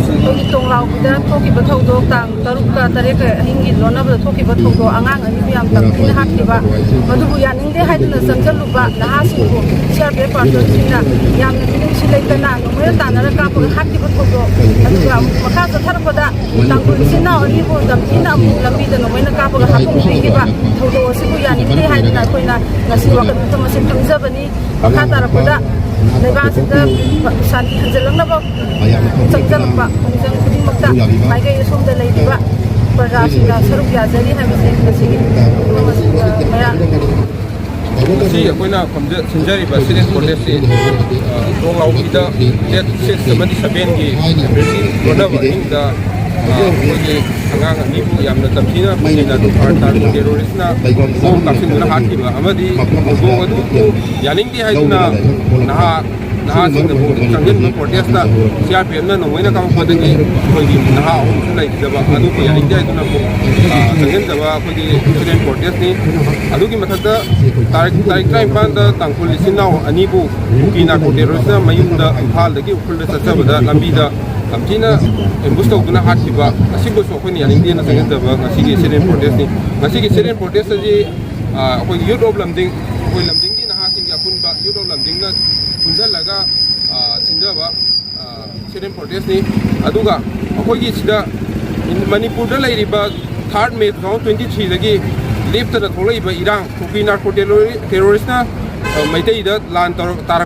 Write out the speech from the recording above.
ꯑꯩꯈꯣꯏꯒꯤ ꯇꯣꯡꯂꯥꯎꯕꯤꯗ ꯊꯣꯛꯈꯤꯕ ꯊꯧꯗꯣꯛ ꯇꯥꯡ 6ꯒ 8ꯒ ꯑꯍꯤꯡꯒꯤ ꯂꯣꯟꯅꯕꯗ ꯊꯣꯛꯈꯤꯕ ꯊꯧꯗꯣꯛ ꯑꯉꯥꯡ ꯑꯅꯤꯕꯨ ꯌꯥꯝ ꯇꯝꯊꯤꯅ ꯍꯥꯠꯈꯤꯕ ꯃꯗꯨꯕꯨ ꯌꯥꯅꯤꯡꯗꯦ ꯍꯥꯏꯗꯨꯅ ꯆꯪꯁꯤꯜꯂꯨꯕ ꯅꯍꯥꯁꯤꯡꯕꯨ CRPF ꯄꯥꯔꯁꯣꯟꯁꯤꯡꯅ ꯌꯥꯝꯅ ꯃꯤꯅꯨꯡꯁꯤ ꯂꯩꯇꯅ ꯅꯣꯡꯃꯩꯅ ꯇꯥꯟꯅꯔ ꯀꯥꯞꯄꯒ ꯍꯥꯠꯈꯤꯕ ꯊꯧꯗꯣꯛ ꯑꯗꯨꯒ ꯑꯃꯨꯛ ꯃꯈꯥ ꯆꯠꯊꯔꯛꯄꯗ ꯇꯥꯡꯈꯨꯜ ꯏꯆꯤꯟ ꯏꯅꯥꯎ ꯑꯅꯤꯕꯨ ꯇꯝꯊꯤꯅ ꯑꯃꯨꯛ ꯂꯝꯕꯤꯗ ꯅꯣꯡꯃꯩꯅ ꯀꯥꯞꯄꯒ ꯍꯥꯠꯇꯣꯛꯄꯤꯈꯤꯕ ꯊꯧꯗꯣꯛ ꯑꯁꯤꯕꯨ ꯌꯥꯅꯤꯡꯗꯦ ꯍꯥꯏꯗꯨꯅ ꯑꯩꯈꯣꯏꯅ ꯉꯁꯤ ꯋꯥꯀꯠ ꯃꯤꯐꯝ ꯑꯁꯤ ꯐꯝꯖꯕꯅꯤ ꯃꯈꯥ ꯇꯥꯔꯛꯄꯗ ꯂꯩꯕꯥꯛꯁꯤꯗ ꯁꯥꯟꯇꯤ ꯍꯟꯖꯤꯜꯂꯛꯅꯕ ꯆꯪꯖꯔꯛꯄ ꯈꯣꯡꯖꯪ ꯈꯨꯗꯤꯡꯃꯛꯇ ꯃꯥꯏꯀꯩ ꯑꯁꯣꯝꯗ ꯂꯩꯔꯤꯕ ꯄ꯭ꯔꯖꯥꯁꯤꯡꯅ ꯁꯔꯨꯛ ꯌꯥꯖꯔꯤ ꯍꯥꯏꯕꯁꯤ ꯉꯁꯤꯒꯤ ꯃꯌꯥꯝ ꯉꯁꯤ ꯑꯩꯈꯣꯏꯅ ꯁꯤꯟꯖꯔꯤꯕ ꯁꯤꯔꯦꯟ ꯄ꯭ꯔꯣꯇꯦꯁꯁꯤ ꯇꯣꯡꯂꯥꯎꯕꯤꯗ ꯗꯦꯠ 6 ꯑꯃꯗꯤ 7ꯒꯤ ꯑꯦꯄ꯭ꯔꯤꯜꯒꯤ ꯂꯣꯟꯅꯕ ꯑꯍꯤꯡꯗ ꯑꯩꯈꯣꯏꯒꯤ ꯑꯉꯥꯡ ꯑꯅꯤꯕꯨ ꯌꯥꯝꯅ ꯇꯝꯊꯤꯅ ꯇꯥꯔꯒ ꯇꯦꯔꯣꯔꯤꯁꯅ ꯕꯣꯝ ꯀꯥꯞꯁꯤꯟꯗꯨꯅ ꯍꯥꯠꯈꯤꯕ ꯑꯃꯗꯤ ꯊꯧꯗꯣꯛ ꯑꯗꯨꯕꯨ ꯌꯥꯅꯤꯡꯗꯦ ꯍꯥꯏꯗꯨꯅ ꯅꯍꯥꯁꯤꯡꯅꯕꯨ ꯆꯪꯁꯤꯟꯕ ꯄ꯭ꯔꯣꯇꯦꯁꯇ CRPFꯅ ꯅꯣꯡꯃꯩꯅ ꯀꯥꯞꯄꯛꯄꯗꯒꯤ ꯑꯩꯈꯣꯏꯒꯤ ꯅꯍꯥ ꯑꯍꯨꯝꯁꯨ ꯂꯩꯈꯤꯗꯕ ꯑꯗꯨꯕꯨ ꯌꯥꯅꯤꯡꯗꯦ ꯍꯥꯏꯗꯨꯅ ꯆꯪꯁꯤꯟꯖꯕ ꯑꯩꯈꯣꯏꯒꯤ ꯁꯤꯔꯦꯟ ꯄ꯭ꯔꯣꯇꯦꯁꯅꯤ ꯑꯗꯨꯒꯤ ꯃꯊꯛꯇ ꯇꯥꯔꯤꯛ 19ꯗ ꯇꯥꯡꯈꯨꯜ ꯏꯆꯤꯟ ꯏꯅꯥꯎ ꯑꯅꯤꯕꯨ ꯀꯨꯀꯤ ꯅꯥꯔꯀꯣ ꯇꯦꯔꯣꯔꯤꯁꯅ ꯃꯌꯨꯝꯗ ꯏꯝꯐꯥꯜꯗꯒꯤ ꯎꯈ꯭ꯔꯨꯜꯗ ꯆꯠꯆꯕꯗ ꯂꯝꯕꯤꯗ ꯌꯥꯝꯊꯤꯅ ꯑꯦꯝꯕꯨꯁ ꯇꯧꯗꯨꯅ ꯍꯥꯠꯈꯤꯕ ꯑꯁꯤꯕꯨꯁꯨ ꯑꯩꯈꯣꯏꯅ ꯌꯥꯅꯤꯡꯗꯦꯅ ꯆꯪꯁꯤꯟꯖꯕ ꯉꯁꯤꯒꯤ ꯁꯤꯔꯦꯟ ꯄ꯭ꯔꯣꯇꯦꯁꯅꯤ ꯉꯁꯤꯒꯤ ꯁꯤꯔꯦꯟ ꯄ꯭ꯔꯣꯇꯦꯁ ꯑꯁꯤ ꯑꯩꯈꯣꯏꯒꯤ ꯌꯨꯠ ꯑꯣꯐ ꯂꯝꯗꯤꯡ ꯑꯩꯈꯣꯏ ꯂꯝꯗꯤꯡꯒꯤ ꯅꯍꯥꯁꯤꯡꯒꯤ ꯑꯄꯨꯟꯕ ꯌꯨꯠ ꯑꯣꯐ ꯂꯝꯗꯤꯡꯅ ꯄꯨꯟꯁꯤꯜꯂꯒ ꯁꯤꯟꯖꯕ ꯁꯤꯔꯦꯟ ꯄ꯭ꯔꯣꯇꯦꯁꯅꯤ ꯑꯗꯨꯒ ꯑꯩꯈꯣꯏꯒꯤ ꯁꯤꯗ ꯃꯅꯤꯄꯨꯔꯗ ꯂꯩꯔꯤꯕ 3 ꯃꯦ 2023ꯗꯒꯤ ꯂꯦꯞꯇꯅ ꯊꯣꯛꯂꯛꯏꯕ ꯏꯔꯥꯡ ꯀꯨꯀꯤ ꯅꯥꯔꯀꯣ ꯇꯦꯔꯣꯔꯤꯁꯅ ꯃꯩꯇꯩꯗ ꯂꯥꯟ ꯇꯥꯔꯛ